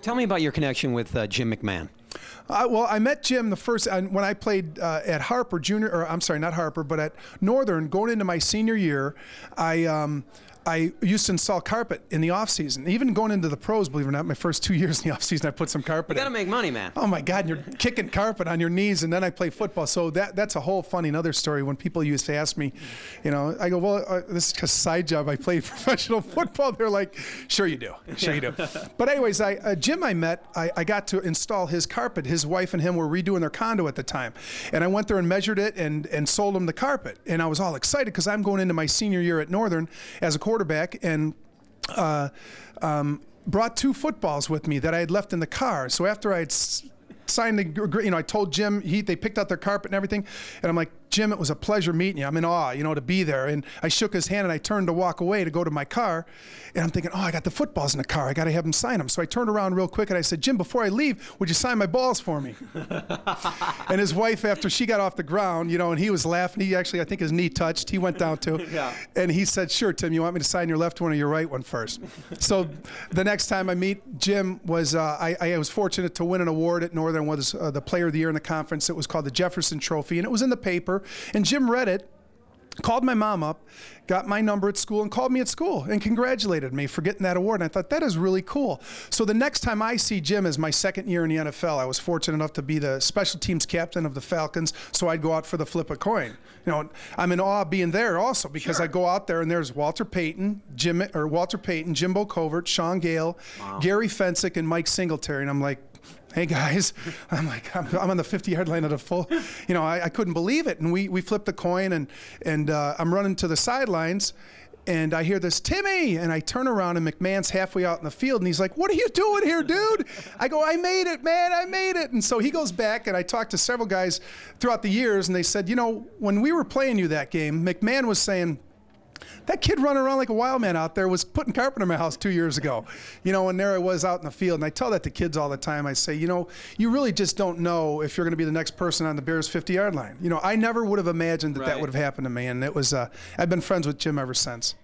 Tell me about your connection with Jim McMahon. Well, I met Jim when I played at Harper Junior, or I'm sorry, not Harper, but at Northern. Going into my senior year, I used to install carpet in the off season. Even going into the pros, believe it or not, my first 2 years in the off season, I put some carpet. You got to make money, man. Oh my God, you're kicking carpet on your knees, and then I play football. So that's a whole funny another story. When people used to ask me, I go, well, this is just a side job. I play professional football. They're like, sure you do, sure you do. But anyways, Jim I met, I got to install his carpet. His wife and him were redoing their condo at the time, and I went there and measured it and sold him the carpet. And I was all excited because I'm going into my senior year at Northern as a quarterback, and brought 2 footballs with me that I had left in the car. So after I had signed the, I told Jim, they picked out their carpet and everything, and I'm like, Jim, it was a pleasure meeting you. I'm in awe, to be there. And I shook his hand and I turned to walk away to go to my car, and I'm thinking, oh, I got the footballs in the car. I got to have him sign them. So I turned around real quick and I said, Jim, before I leave, would you sign my balls for me? And his wife, after she got off the ground, and he was laughing. He actually, I think his knee touched. He went down too. Yeah. And he said, sure, Tim, you want me to sign your left one or your right one first? So the next time I meet Jim was, I was fortunate to win an award at Northern, was the Player of the Year in the conference. It was called the Jefferson Trophy, and it was in the paper. And Jim read it, called my mom up, got my number at school, and called me at school and congratulated me for getting that award. And I thought, that is really cool. So the next time I see Jim is my second year in the NFL. I was fortunate enough to be the special teams captain of the Falcons, so I'd go out for the flip a coin. I'm in awe being there also, because I go out there and there's Walter Payton, Jimbo Covert, Sean Gale, wow, Gary Fensick, and Mike Singletary. And I'm like, hey guys, I'm on the 50-yard line of the full, I couldn't believe it. And we flipped the coin, and I'm running to the sidelines, and I hear this, Timmy, and I turn around and McMahon's halfway out in the field, and he's like, what are you doing here, dude? I go, I made it, man, I made it. And so he goes back, and I talked to several guys throughout the years, and they said, when we were playing you that game, McMahon was saying, that kid running around like a wild man out there was putting carpet in my house 2 years ago. And there I was out in the field. And I tell that to kids all the time. I say, you really just don't know if you're going to be the next person on the Bears' 50-yard line. I never would have imagined that that would have happened to me. And it was, I've been friends with Jim ever since.